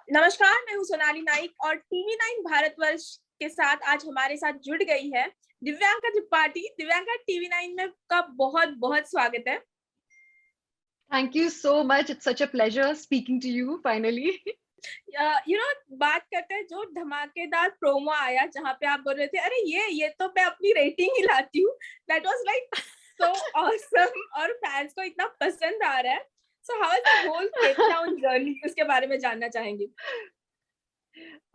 नमस्कार, मैं हूँ सोनाली नाइक और टीवी 9 भारतवर्ष के साथ आज हमारे साथ जुड़ गई है दिव्यांका त्रिपाठी। दिव्यांका, टीवी 9 में का बहुत-बहुत स्वागत है। Thank you so much. It's such a pleasure speaking to you finally. बात करते हैं जो धमाकेदार प्रोमो आया जहाँ पे आप बोल रहे थे, अरे ये तो मैं अपनी रेटिंग ही लाती हूँ। That was like so awesome और फैन्स को इतना पसंद आ रहा है। So how is the whole Cape Town journey उसके बारे में जानना चाहेंगे?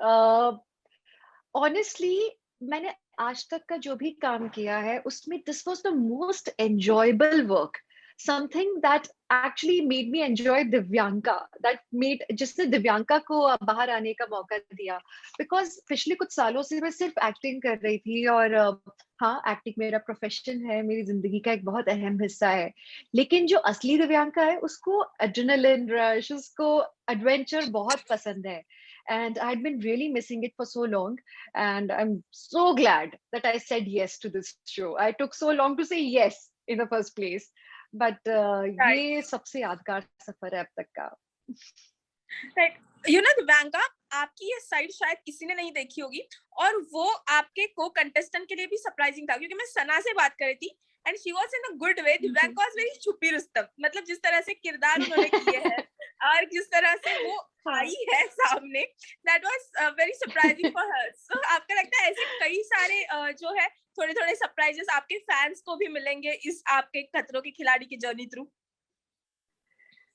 uh, Honestly, मैंने आज तक का जो भी काम किया है उसमें this was the most enjoyable work, something that actually made me enjoy Divyanka, that made जिसने दिव्यांका को बाहर आने का मौका दिया। बिकॉज पिछले कुछ सालों से मैं सिर्फ एक्टिंग कर रही थी और हाँ, एक्टिंग मेरा प्रोफेशन है, मेरी जिंदगी का एक बहुत अहम हिस्सा है। लेकिन जो असली दिव्यांका है उसको एड्रेनलिन रश, उसको एडवेंचर बहुत पसंद है। And I'd been really missing it for so long, and I'm so glad that I said yes to this show. I took so long to say yes in the first place, but right, ये सबसे यादगार सफर है अब तक का। Right. Divyanka, आपकी ये side शायद किसी ने नहीं देखी होगी और वो आपके को कंटेस्टेंट के लिए भी सरप्राइजिंग था क्योंकि मैं सना से बात कर रही थी and she was in a good way. Divyanka was very छुपी रुस्तम, मतलब जिस तरह से किरदार उन्होंने किए हैं और जिस तरह से वो हाँ, आई है सामने, that was very surprising for her. So आपको लगता है ऐसे कई सारे जो है थोड़े-थोड़े सरप्राइजेस आपके फैंस को भी मिलेंगे इस आपके खतरों के खिलाड़ी की जर्नी थ्रू?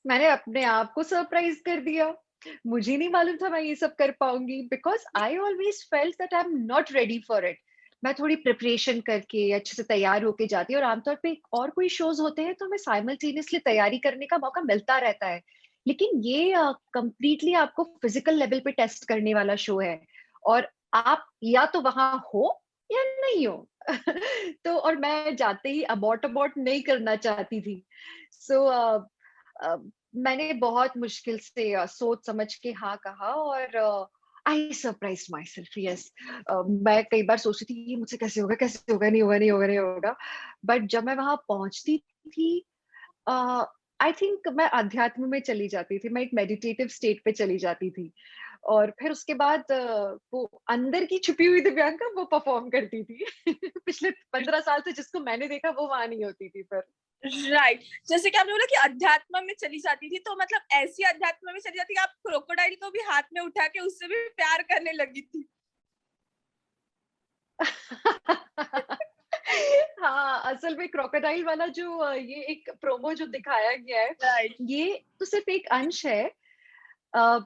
मैंने अपने आप को सरप्राइज कर दिया। मुझे नहीं मालूम था मैं ये सब कर पाऊंगी, because I always felt that I am not ready for it. मैं थोड़ी प्रिपरेशन करके अच्छे से तैयार होके जाती हूँ, और आमतौर पे और कोई शोज होते हैं तो हमें साइमल्टेनियसली तैयारी करने का मौका मिलता रहता है। लेकिन ये कंप्लीटली आपको फिजिकल लेवल पे टेस्ट करने वाला शो है, और आप या तो वहां हो या नहीं हो। तो और मैं जाते ही अबॉट अबॉट नहीं करना चाहती थी। सो मैंने बहुत मुश्किल से सोच समझ के हाँ कहा, और I surprise my self. Yes, मैं कई बार सोचती थी ये मुझसे कैसे होगा, कैसे होगा, नहीं होगा, नहीं होगा, नहीं होगा। बट जब मैं वहां पहुंचती थी, आई थिंक मैं अध्यात्म में चली जाती थी, मैं एक मेडिटेटिव स्टेट पे चली जाती थी। और फिर उसके बाद वो अंदर की छुपी हुई दिव्यांका वो परफॉर्म करती थी। पिछले 15 साल से जिसको मैंने देखा वो वहां नहीं होती थी फिर। राइट, जैसे कि आपने बोला कि अध्यात्म में चली जाती थी, तो मतलब ऐसी अध्यात्म में चली जाती कि आप क्रोकोडाइल को भी हाथ में उठा के उससे भी प्यार करने लगी थी। हाँ, असल में क्रोकोडाइल वाला जो ये एक प्रोमो जो दिखाया गया है, राइट, ये तो सिर्फ एक अंश है।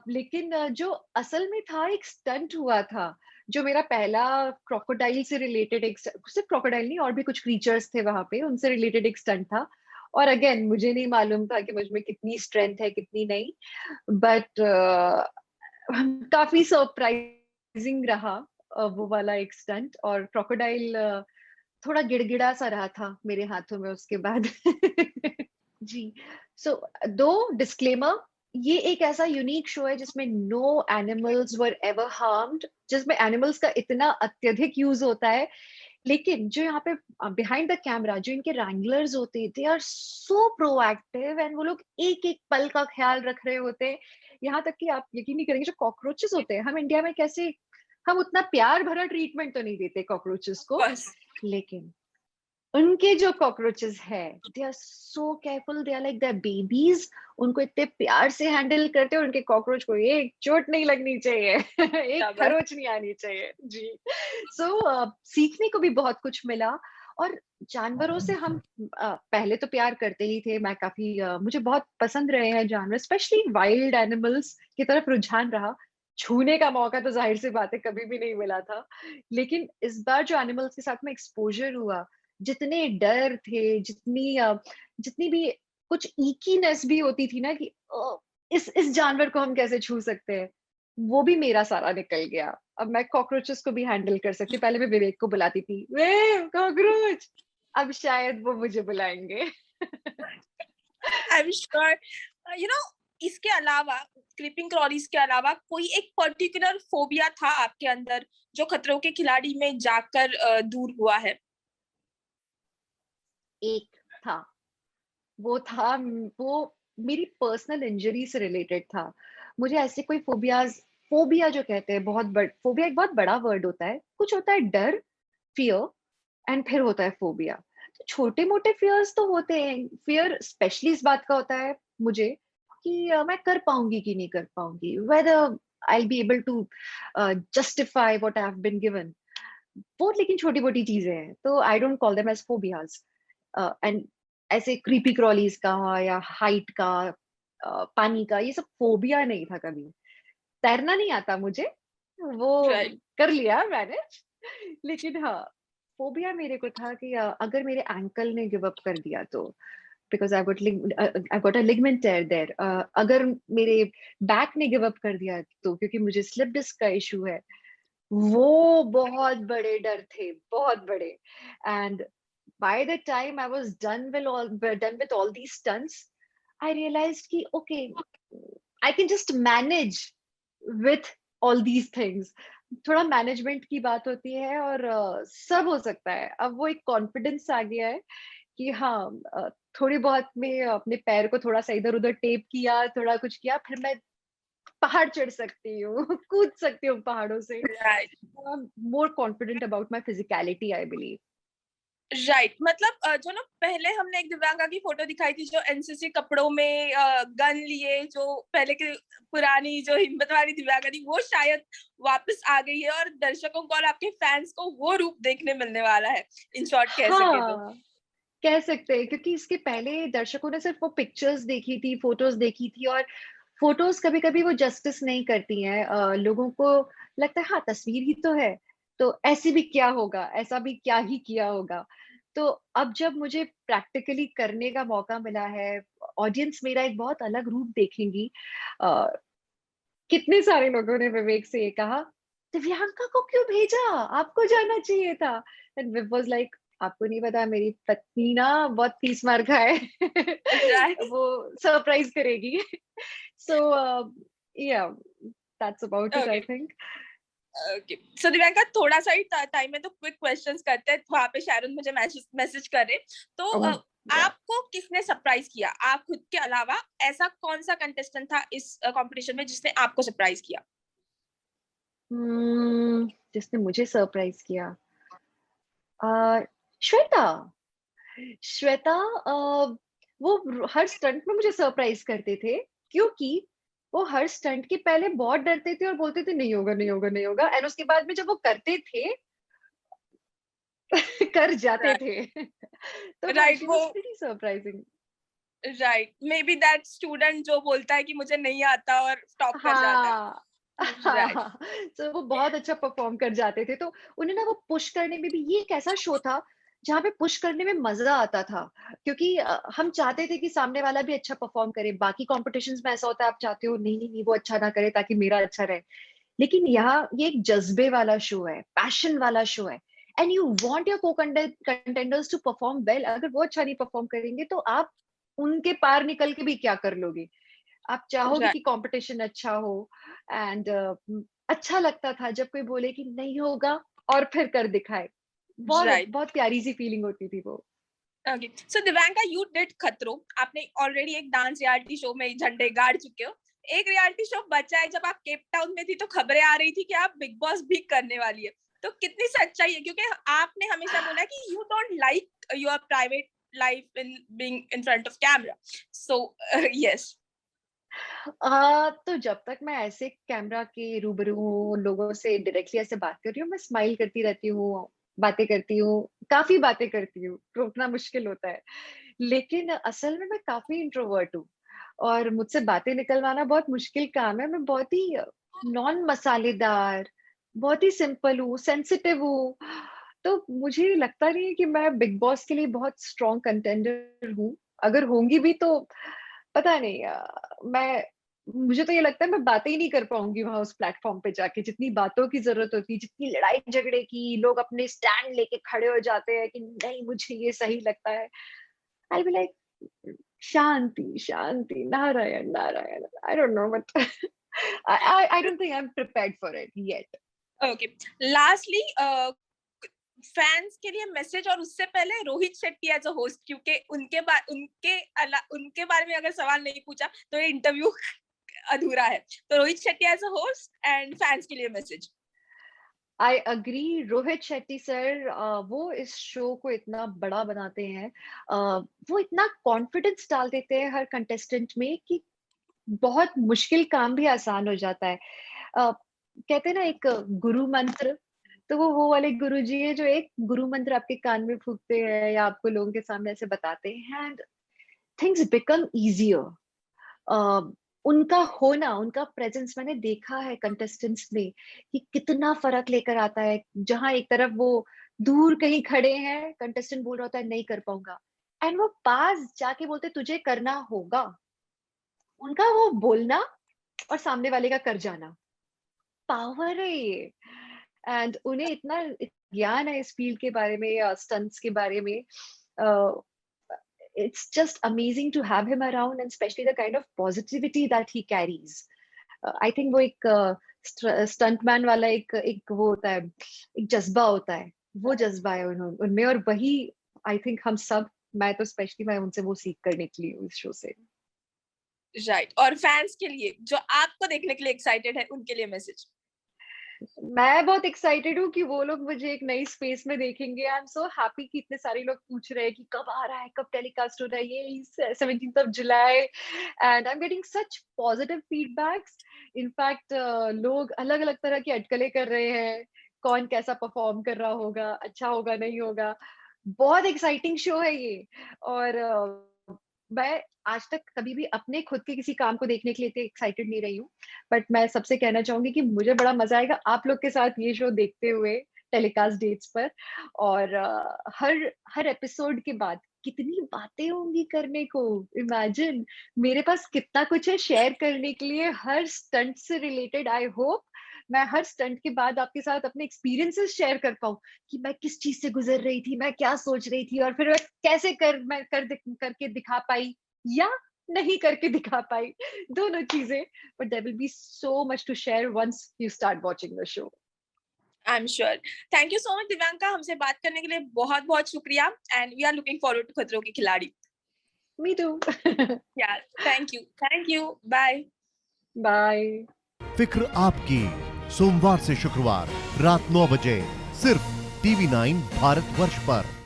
लेकिन जो असल में था, एक स्टंट हुआ था, जो मेरा पहला क्रोकोडाइल से रिलेटेड एक सिर्फ क्रोकोडाइल नहीं, और भी कुछ क्रीचर्स थे वहां पे, उनसे रिलेटेड एक स्टंट था। और अगेन मुझे नहीं मालूम था कि मुझ में कितनी स्ट्रेंथ है कितनी नहीं, बट काफी सरप्राइजिंग रहा वो वाला एक स्टंट। और क्रोकोडाइल थोड़ा गिड़गिड़ा सा रहा था मेरे हाथों में उसके बाद। जी। सो दो डिस्क्लेमर, ये एक ऐसा यूनिक शो है जिसमें no animals were ever harmed, जिसमें एनिमल्स का इतना अत्यधिक यूज होता है। लेकिन जो यहाँ पे बिहाइंड द कैमरा जो इनके रैंगलर्स होते हैं, they are so proactive, and वो लोग एक एक पल का ख्याल रख रहे होते हैं। यहाँ तक कि आप यकीन नहीं करेंगे, जो कॉकरोचेस होते हैं, हम इंडिया में कैसे हम उतना प्यार भरा ट्रीटमेंट तो नहीं देते कॉकरोचेस को, बस। लेकिन उनके जो कॉकरोचेस है, they are so careful, they are like their babies. उनको इतने प्यार से हैंडल करते हैं, उनके कॉकरोच को एक चोट नहीं लगनी चाहिए। एक शाबाश। खरोच नहीं आनी चाहिए जी। सो सीखने को भी बहुत कुछ मिला। और जानवरों से हम पहले तो प्यार करते ही थे। मैं काफी मुझे बहुत पसंद रहे हैं जानवर, स्पेशली वाइल्ड एनिमल्स की तरफ रुझान रहा। छूने का मौका तो जाहिर सी बात है कभी भी नहीं मिला था, लेकिन इस बार जो एनिमल्स के साथ में एक्सपोजर हुआ, जितने डर थे, जितनी भी कुछ ईकीनेस भी होती थी ना कि इस जानवर को हम कैसे छू सकते हैं, वो भी मेरा सारा निकल गया। अब मैं कॉकरोचेस को भी हैंडल कर सकती हूँ। पहले मैं विवेक को बुलाती थी, वे कॉकरोच, अब शायद वो मुझे बुलाएंगे। आई एम श्योर। यू नो इसके अलावा, क्रीपिंग क्रॉलीज के अलावा कोई एक पर्टिकुलर फोबिया था आपके अंदर जो खतरों के खिलाड़ी में जाकर दूर हुआ है? एक था, वो था वो मेरी पर्सनल इंजरी से रिलेटेड था। मुझे ऐसे कोई फोबिया जो कहते हैं, फोबिया एक बहुत बड़ा वर्ड होता है। कुछ होता है डर, फियर, एंड फिर होता है फोबिया। तो छोटे-मोटे फियर्स तो होते हैं। फियर स्पेशली इस बात का होता है मुझे कि मैं कर पाऊँगी कि नहीं कर पाऊँगी, whether I will be able to justify what I have been given. वो लेकिन छोटी-मोटी चीज़ें हैं, तो I don't call them as phobias. And ऐसे क्रीपी क्रॉलीज़ का या हाइट का, पानी का, ये सब फोबिया नहीं था कभी। तैरना नहीं आता मुझे, वो राइट। कर लिया मैनेज। लेकिन हाँ, फोबिया मेरे को था कि अगर मेरे एंकल ने गिव अप कर दिया तो, because I got a ligament tear there. अगर मेरे बैक ने गिव अप कर दिया तो, क्योंकि मुझे स्लिप डिस्क का इश्यू है। वो बहुत बड़े डर थे, बहुत बड़े। And by the time I was done with all these stunts, I realized कि okay, I can just manage with all these things. थोड़ा मैनेजमेंट की बात होती है और सब हो सकता है। अब वो एक कॉन्फिडेंस आ गया है कि हाँ, थोड़ी बहुत मैं अपने पैर को थोड़ा-सा इधर-उधर टेप किया, थोड़ा कुछ किया, फिर मैं पहाड़ चढ़ सकती हूँ, कूद सकती हूँ पहाड़ों से। Right. More confident about my physicality, I believe. Right, मतलब जो ना पहले हमने एक दिव्यांगा की फोटो दिखाई थी जो एनसीसी कपड़ों में गन लिए, जो पहले की पुरानी जो हिम्मत वाली दिव्यांगा थी, वो शायद वापस आ गई है और दर्शकों को और आपके फैंस को वो रूप देखने मिलने वाला है, इन शॉर्ट कह सके तो। हाँ, कह सकते हैं, क्योंकि इसके पहले दर्शकों ने सिर्फ वो पिक्चर्स देखी थी, फोटोज़ देखी थी, और फोटोज़ कभी-कभी वो जस्टिस नहीं करती हैं। लोगों को लगता है हाँ, तस्वीर ही तो है, तो ऐसे भी क्या होगा, ऐसा भी क्या ही किया होगा। तो अब जब मुझे प्रैक्टिकली करने का मौका मिला है, ऑडियंस मेरा एक बहुत अलग रूप देखेंगी। अ, कितने सारे लोगों ने विवेक से ये कहा, "दिव्यांका को क्यों भेजा? आपको जाना चाहिए था।" एंड विव वाज़ लाइक, "आपको नहीं पता, मेरी पत्नी ना बहुत तीस मार खाए।" राइट। वो सरप्राइज़ करेगी। So yeah, that's about it, okay. I think. Okay, so Divyanka थोड़ा सा ही टाइम है तो क्विक क्वेश्चंस करते हैं। वहां पे शायद मुझे मैसेज मैसेज कर रहे, तो ओह! या। आपको किसने सरप्राइज किया, आप खुद के अलावा? ऐसा कौन सा कंटेस्टेंट था इस कंपटीशन में जिसने आपको सरप्राइज किया? जिसने मुझे सरप्राइज़ किया? अ, श्वेता। श्वेता, वो हर स्टंट में मुझे सरप्राइज करते थे, क्योंकि वो हर स्टंट के पहले बहुत डरते थे और बोलते थे नहीं होगा, नहीं होगा, नहीं होगा, एंड उसके बाद में जब वो करते थे कर जाते थे। तो हाँ, राइट, शी वो was pretty surprising. Right, may be that student जो बोलता है कि मुझे नहीं आता और स्टॉप कर जाता है। हाँ। राइट। हाँ, तो वो बहुत अच्छा परफॉर्म कर जाते थे। तो उन्हें ना वो पुश करने में भी, ये एक ऐसा शो था जहाँ पे पुश करने में मजा आता था, क्योंकि हम चाहते थे कि सामने वाला भी अच्छा परफॉर्म करे। बाकी कॉम्पिटिशन्स में ऐसा होता है, आप चाहते हो नहीं नहीं नहीं, वो अच्छा ना करे ताकि मेरा अच्छा रहे। लेकिन यहाँ ये एक जज्बे वाला शो है, पैशन वाला शो है, एंड यू वांट योर को कंटेंडर्स टू परफॉर्म वेल। अगर वो अच्छा नहीं परफॉर्म करेंगे तो आप उनके पार निकल के भी क्या कर लोगे? आप चाहोगे राइट। कि कंपटीशन अच्छा हो। एंड अच्छा लगता था जब कोई बोले कि नहीं होगा और फिर कर दिखाए। बहुत राइट। बहुत प्यारी सी फीलिंग होती थी वो। Okay, so Divyanka, you did खतरों, आपने ऑलरेडी एक डांस रियलिटी शो में झंडे गाड़ चुके हो। एक रियलिटी शो बचा है, जब आप केप टाउन में थी तो खबरें आ रही थी कि आप बिग बॉस भी करने वाली है, तो कितनी सच्चाई है? क्योंकि आपने हमेशा बोला कि you don't like your private life in being in front of camera, so yes. तो जब तक मैं ऐसे कैमरा के रूबरू हूँ, लोगों से डायरेक्टली ऐसे बात कर रही हूँ, मैं स्माइल करती रहती हूँ, बातें करती हूँ, काफ़ी बातें करती हूँ, रोकना मुश्किल होता है। लेकिन असल में मैं काफ़ी इंट्रोवर्ट हूँ और मुझसे बातें निकलवाना बहुत मुश्किल काम है। मैं बहुत ही नॉन मसालेदार, बहुत ही सिंपल हूँ, सेंसिटिव हूँ। तो मुझे लगता नहीं है कि मैं बिग बॉस के लिए बहुत स्ट्रॉन्ग कंटेंडर हूँ। अगर होंगी भी तो पता नहीं, मैं मुझे तो ये लगता है मैं बातें ही नहीं कर पाऊँगी वहाँ उस प्लेटफ़ॉर्म पे जाके, जितनी बातों की ज़रूरत होती है, जितनी लड़ाई-झगड़े की, लोग अपने स्टैंड लेके खड़े हो जाते हैं कि नहीं मुझे ये सही लगता है। I will be like shanti, shanti, Narayan, Narayan. I don't know but I don't think I am prepared for it yet. Okay, lastly fans के लिए मैसेज, और उससे पहले Rohit Shetty as a host, क्योंकि उनके बारे में अगर सवाल नहीं पूछा तो ये इंटरव्यू अधूरा है। तो Rohit Shetty as a host and fans के लिए message. I agree, Rohit Shetty sir वो इस शो को इतना बड़ा बनाते हैं, वो इतना कॉन्फिडेंस डाल देते हैं हर कंटेस्टेंट में कि बहुत मुश्किल काम भी आसान हो जाता है। कहते हैं ना एक गुरु मंत्र, तो वो वाले गुरुजी है जो एक गुरु मंत्र आपके कान में फूकते हैं या आपको लोगों के सामने ऐसे बताते हैं, एंड थिंग्स बिकम इजियर। उनका होना, उनका प्रेजेंस मैंने देखा है कंटेस्टेंट्स में कि कितना फर्क लेकर आता है। जहां एक तरफ वो दूर कहीं खड़े हैं, कंटेस्टेंट बोल रहा होता है नहीं कर पाऊंगा, एंड वो पास जाके बोलते तुझे करना होगा। उनका वो बोलना और सामने वाले का कर जाना, पावर है ये। एंड उन्हें इतना ज्ञान है इस फील्ड के बारे में या स्टंट्स के बारे में। It's just amazing to have him around, and especially the kind of positivity that he carries. I think वो एक स्टंट मैन वाला एक वो होता है, एक जज्बा होता है, वो जज्बा है उनमें, और वही आई थिंक हम सब, मैं तो स्पेशली मैं उनसे वो सीख कर निकली हूँ इस शो से। राइट, और फैंस के लिए जो आपको देखने के लिए एक्साइटेड है उनके लिए मैसेज। मैं बहुत एक्साइटेड हूँ कि वो लोग मुझे एक नई स्पेस में देखेंगे। आई एम सो हैप्पी कि इतने सारे लोग पूछ रहे हैं कि कब आ रहा है, कब टेलीकास्ट हो रहा है, ये 17th of July, and I am getting such positive feedbacks. In fact लोग अलग अलग तरह की अटकलें कर रहे हैं, कौन कैसा परफॉर्म कर रहा होगा, अच्छा होगा नहीं होगा। बहुत एक्साइटिंग शो है ये। और मैं आज तक कभी भी अपने खुद के किसी काम को देखने के लिए इतनी एक्साइटेड नहीं रही हूँ, बट मैं सबसे कहना चाहूंगी कि मुझे बड़ा मजा आएगा आप लोग के साथ ये शो देखते हुए टेलीकास्ट डेट्स पर। और हर हर एपिसोड के बाद कितनी बातें होंगी करने को। इमेजिन, मेरे पास कितना कुछ है शेयर करने के लिए हर स्टंट से रिलेटेड। आई होप मैं हर स्टंट के बाद आपके साथ अपने एक्सपीरियंसेस शेयर कर पाऊँ कि मैं किस चीज से गुजर रही थी, मैं क्या सोच रही थी, और फिर मैं कैसे करके दिखा पाई या नहीं करके दिखा पाई, दोनों चीजें। But there will be so much to share once you start watching the show. I am sure. Thank you so much Divyanka, हमसे बात करने के लिए बहुत बहुत शुक्रिया, and we are looking forward to Khatron ki Khiladi. Me too. Yeah thank you, bye bye. फिक्र आपकी, सोमवार से शुक्रवार रात 9 बजे सिर्फ TV9 भारतवर्ष पर।